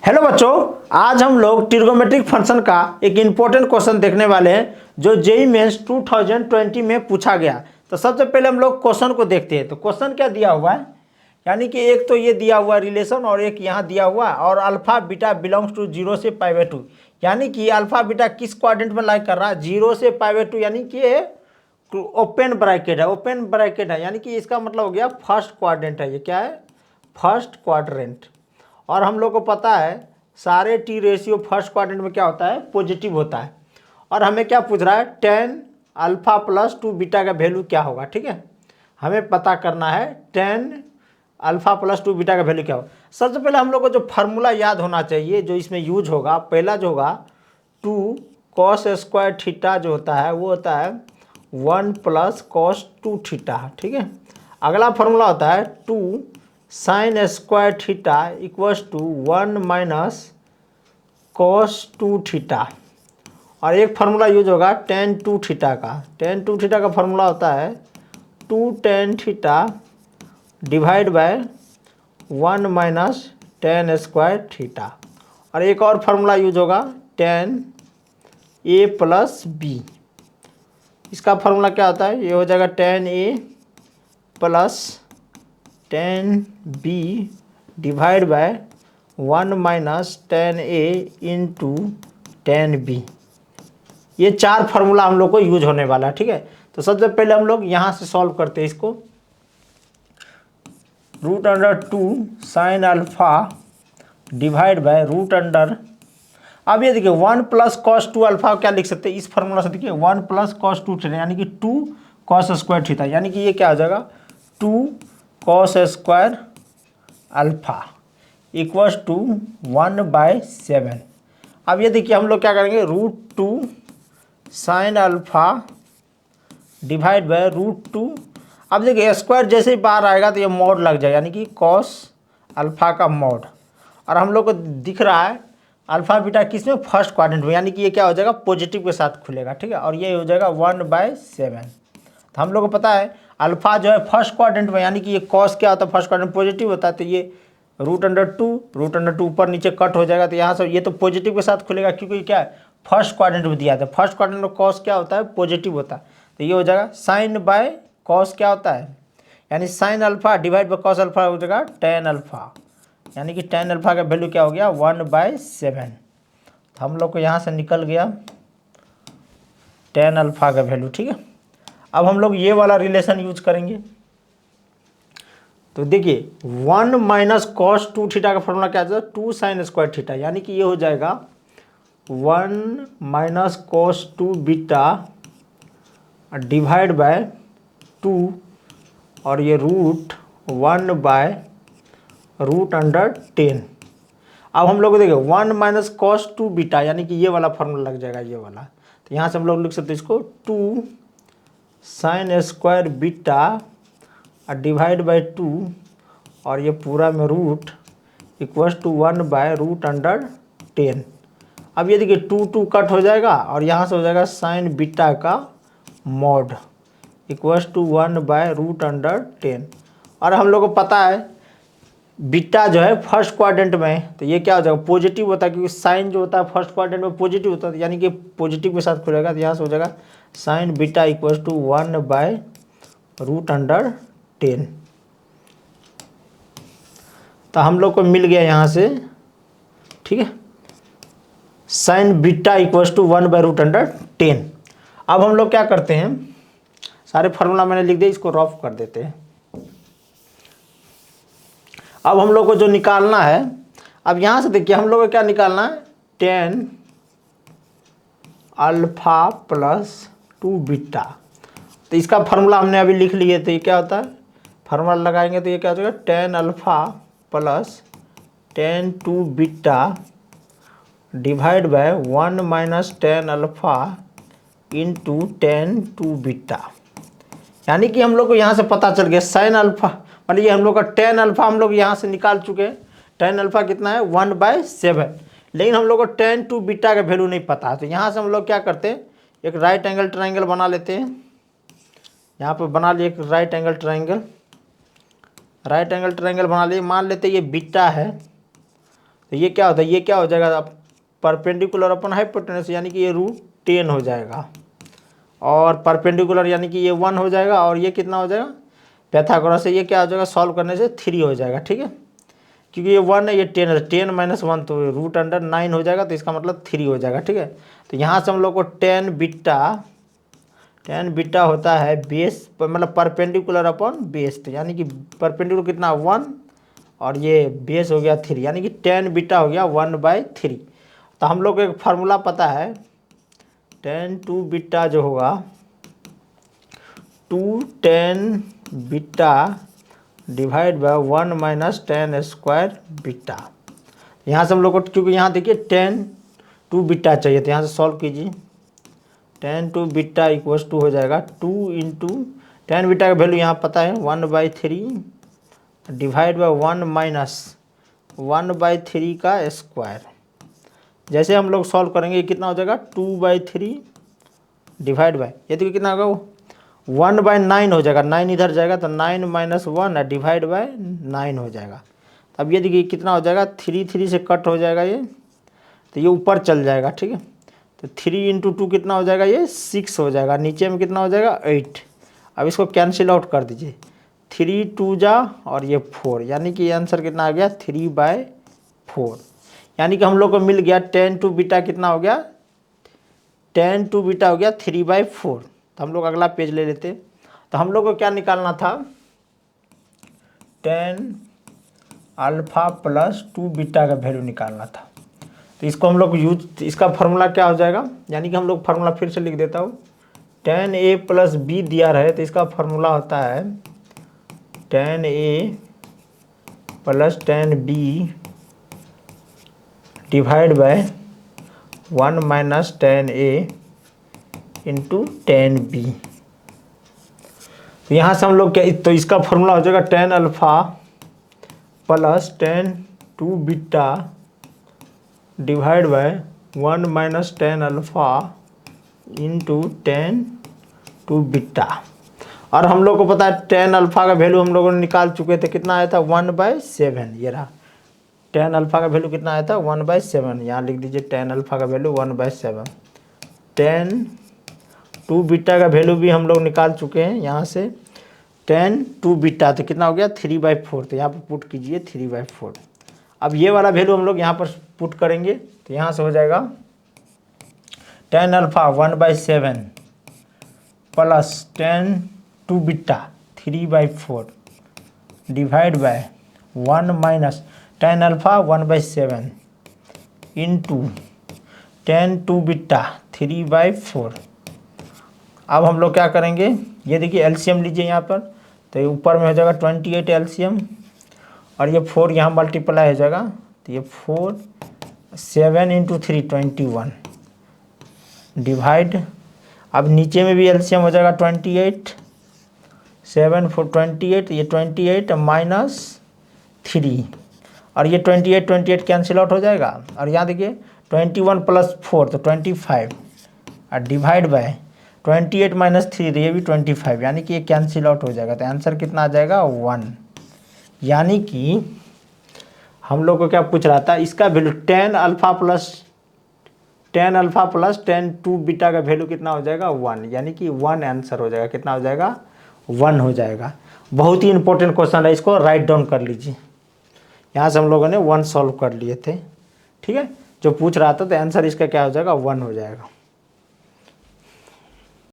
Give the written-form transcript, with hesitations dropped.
Hello बच्चों, आज हम लोग ट्रिग्नोमेट्रिक फंक्शन का एक इम्पोर्टेंट क्वेश्चन देखने वाले हैं जो जेईई मेंस 2020 में पूछा गया। तो सबसे पहले हम लोग क्वेश्चन को देखते हैं। तो क्वेश्चन क्या दिया हुआ है, यानी कि एक तो ये दिया हुआ रिलेशन और एक यहाँ दिया हुआ और अल्फा बीटा बिलोंग्स टू 0 से π/2, यानी कि अल्फा बीटा किस क्वाड्रेंट में लाइक कर रहा है 0 से π/2, यानी कि ये ओपन ब्रैकेट है, ओपन ब्रैकेट है, यानी कि इसका मतलब हो गया फर्स्ट क्वाड्रेंट है। ये क्या है? First quadrant. और हम लोग को पता है सारे टी रेशियो फर्स्ट क्वाड्रेंट में क्या होता है? पॉजिटिव होता है। और हमें क्या पूछ रहा है? 10 अल्फा प्लस 2 बीटा का वैल्यू क्या होगा। ठीक है, हमें पता करना है 10 अल्फा प्लस 2 बीटा का वैल्यू क्या होगा। सबसे पहले हम लोग को जो फार्मूला याद होना चाहिए जो इसमें यूज होगा, पहला जो होगा 2 cos स्क्वायर थीटा जो होता है वो होता है 1 प्लस cos 2 थीटा। ठीक है, अगला फार्मूला होता है 2 sine square theta equals to 1 minus cos 2 theta. और एक फार्मूला यूज होगा tan 2 थीटा का। tan 2 थीटा का फार्मूला होता है 2 tan थीटा divide by 1 minus tan square theta. और एक और फार्मूला यूज होगा tan a प्लस बी। इसका फार्मूला क्या होता है? ये हो जाएगा tan a plus tan b divide by 1 minus tan a into tan b। ये चार फार्मूला हम लोग को यूज होने वाला है। ठीक है, तो सबसे पहले हम लोग यहाँ से सॉल्व करते हैं इसको। √2 साइन अल्फा डिवाइड बाय √। अब ये देखिए 1 प्लस cos 2 अल्फा क्या लिख सकते हैं इस फार्मूला से? देखिए 1 प्लस cos 2 थीटा यानी कि 2 cos स्क्वायर थीटा, यानी कि ये क्या हो जाएगा 2 cos square alpha equals to 1/7। अब ये देखिए हम लोग क्या करेंगे √2 साइन अल्फा डिवाइड बाय √2। अब देखिए स्क्वायर जैसे ही बाहर आएगा तो ये मॉड लग जाएगा, यानी कि cos अल्फा का मॉड। और हम लोग को दिख रहा है अल्फा बीटा किस में? फर्स्ट क्वाड्रेंट में, यानी कि ये क्या हो जाएगा पॉजिटिव के साथ खुलेगा। ठीक है, और ये हो जाएगा 1/7। तो हम लोग को पता है अल्फा जो है फर्स्ट क्वाड्रेंट में, यानी कि ये कॉस क्या होता है फर्स्ट क्वाड्रेंट पॉजिटिव होता है। तो ये √2 ऊपर नीचे कट हो जाएगा, तो यहाँ से ये तो पॉजिटिव के साथ खुलेगा क्योंकि क्या है फर्स्ट क्वाड्रेंट में दिया था। फर्स्ट क्वाड्रेंट में कॉस क्या होता है? पॉजिटिव होता है। तो ये हो जाएगा साइन बाय कॉस क्या होता है, यानी sine alpha divide by cos alpha हो जाएगा tan अल्फा, यानी कि tan अल्फा का वैल्यू क्या हो गया 1/7। तो हम लोग को यहाँ से निकल गया tan अल्फा का वैल्यू। ठीक है, अब हम लोग ये वाला रिलेशन यूज करेंगे। तो देखिए 1 माइनस cos 2 थीटा का फॉर्मूला क्या है? 2 साइन स्क्वायर थीटा, यानी कि ये हो जाएगा 1 minus cos 2 beta divide bye 2 और ये √1/√10। अब हम लोग देखिए 1 माइनस cos 2 बीटा, यानी कि ये वाला फॉर्मूला लग जाएगा ये वाला। तो यहाँ से हम लोग लिख सकते हैं इसको 2 sine square beta divide bye 2 और ये पूरा में रूट इक्वल्स टू 1/√10। अब ये देखिए 2 कट हो जाएगा और यहाँ से हो जाएगा साइन बीटा का मॉड इक्वल्स टू 1/√10। और हम लोग को पता है बीटा जो है फर्स्ट क्वाड्रेंट में, तो ये क्या हो जाएगा पॉजिटिव होता है क्योंकि साइन जो होता है फर्स्ट क्वाड्रेंट में पॉजिटिव होता है, यानी कि पॉजिटिव के साथ खुलेगा। तो यहाँ से हो जाएगा साइन बीटा इक्वल्स टू 1/√10। तो हम लोग को मिल गया यहाँ से। ठीक है, साइन बीटा इक्वल्स टू 1/√10। अब हम लोग क्या करते हैं, सारे फार्मूला मैंने लिख दिया, इसको रफ कर देते हैं। अब हम लोग को जो निकालना है, अब यहाँ से देखिए हम लोग को क्या निकालना है tan अल्फा प्लस 2 बीटा। तो इसका फार्मूला हमने अभी लिख लिए, तो ये क्या होता है फार्मूला लगाएंगे तो ये क्या हो जाएगा tan alpha plus tan 2 beta divide by 1 minus tan alpha into tan 2 beta. यानी कि हम लोग को यहाँ से पता चल गया साइन अल्फा, मतलब ये हम लोग का tan अल्फा हम लोग यहाँ से निकाल चुके हैं। tan अल्फा कितना है 1/7, लेकिन हम लोग को tan 2 बीटा का वैल्यू नहीं पता है। तो यहाँ से हम लोग क्या करते हैं एक राइट एंगल ट्राइंगल बना लेते हैं। यहाँ पे बना लिए एक राइट एंगल ट्राइंगल बना लिए। मान लेते हैं ये बीटा है, तो ये क्या होता है, ये क्या हो जाएगा, परपेंडिकुलर अपन हाइपोटेनस, यानी कि ये √10 हो जाएगा, और परपेंडिकुलर यानी कि ये 1 हो जाएगा, और ये कितना हो जाएगा पैथागोरस से ये क्या हो जाएगा, सॉल्व करने से 3 हो जाएगा। ठीक है, क्योंकि ये 1 है, ये 10 है, 10 - 1 तो √9 हो जाएगा, तो इसका मतलब 3 हो जाएगा। ठीक है, तो यहाँ से हम लोग को टेन बीटा होता है बेस, मतलब परपेंडिकुलर अपॉन बेस, तो यानी कि परपेंडिकुलर कितना 1 और ये बेस हो गया 3, यानी कि टेन बीटा हो गया 1/3। तो हम लोग को एक फार्मूला पता है, टेन टू बीटा जो होगा 2 tan beta divide by 1 - ten square beta. यहाँ से हम लोग को, क्योंकि यहाँ देखिए टेन टू बीटा चाहिए, तो यहाँ से सॉल्व कीजिए, tan two beta equals to हो जाएगा 2 इंटू टेन बीटा का वैल्यू यहाँ पता है 1/3 डिवाइड बाय 1/3 का स्क्वायर। जैसे हम लोग सॉल्व करेंगे कितना हो जाएगा 2/3 डिवाइड बाय, ये देखिए कितना होगा, 1/9 हो जाएगा, 9 इधर जाएगा तो 9 - 1 डिवाइड बाय 9 हो जाएगा। अब ये देखिए कितना हो जाएगा, 3 से कट हो जाएगा ये, तो ये ऊपर चल जाएगा। ठीक है, तो 3 × 2 कितना हो जाएगा, ये 6 हो जाएगा, नीचे में कितना हो जाएगा 8। अब इसको कैंसिल आउट कर दीजिए, 3 × 2 जा और ये 4, यानी कि आंसर कितना आ गया 3/4। यानी कि हम लोग को मिल गया टेन टू बीटा कितना हो गया, टेन टू बीटा हो गया 3/4। तो हम लोग अगला पेज ले लेते। तो हम लोग को क्या निकालना था, टेन अल्फा प्लस 2 बीटा का वैल्यू निकालना था। तो इसको हम लोग इसका फार्मूला क्या हो जाएगा, यानी कि हम लोग फार्मूला फिर से लिख देता हूँ, टेन ए प्लस बी दिया रहे, तो इसका फार्मूला होता है tan A plus tan B divide by 1 - tan A into tan B. तो यहाँ से हम लोग क्या, तो इसका फॉर्मूला हो जाएगा tan alpha plus tan two beta divide by 1 - tan alpha into tan two beta. और हम लोग को पता है टेन अल्फा का वैल्यू हम लोगों ने निकाल चुके थे, कितना आया था 1/7। ये रहा टेन अल्फा का वैल्यू कितना आया था 1/7, यहाँ लिख दीजिए टेन अल्फा का वैल्यू 1/7। टेन टू बीटा का वैल्यू भी हम लोग निकाल चुके हैं, यहाँ से टेन टू बीटा तो कितना हो गया 3/4, तो यहाँ पर पुट कीजिए 3/4। अब ये वाला वैल्यू हम लोग यहाँ पर पुट करेंगे, तो यहाँ से हो जाएगा tan alpha 1/7 plus tan two beta 3/4 divide by 1 - tan alpha 1/7 into tan two beta 3/4। अब हम लोग क्या करेंगे, ये देखिए एलसीएम लीजिए यहाँ पर, तो ये ऊपर में हो जाएगा 28 एलसीएम, और ये 4 यहाँ मल्टीप्लाई हो जाएगा, तो ये 4 7 × 3 21 डिवाइड, अब नीचे में भी एलसीएम हो जाएगा 28, 7 4 28, ये 28 माइनस 3, और ये 28 कैंसिल आउट हो जाएगा, और यहाँ देखिए 21 + 4 तो 25, और डिवाइड बाय 28 - 3 तो ये भी 25, यानी कि ये कैंसिल आउट हो जाएगा। तो आंसर कितना आ जाएगा 1। यानी कि हम लोग को क्या पूछ रहा था, इसका value tan alpha plus tan two beta का वैल्यू कितना हो जाएगा 1, यानी कि 1 आंसर हो जाएगा। कितना हो जाएगा 1 हो जाएगा। बहुत ही इंपॉर्टेंट क्वेश्चन है, इसको राइट डाउन कर लीजिए। यहाँ से हम लोगों ने 1 सॉल्व कर लिए थे। ठीक है, जो पूछ रहा था तो आंसर इसका क्या हो जाएगा 1 हो जाएगा।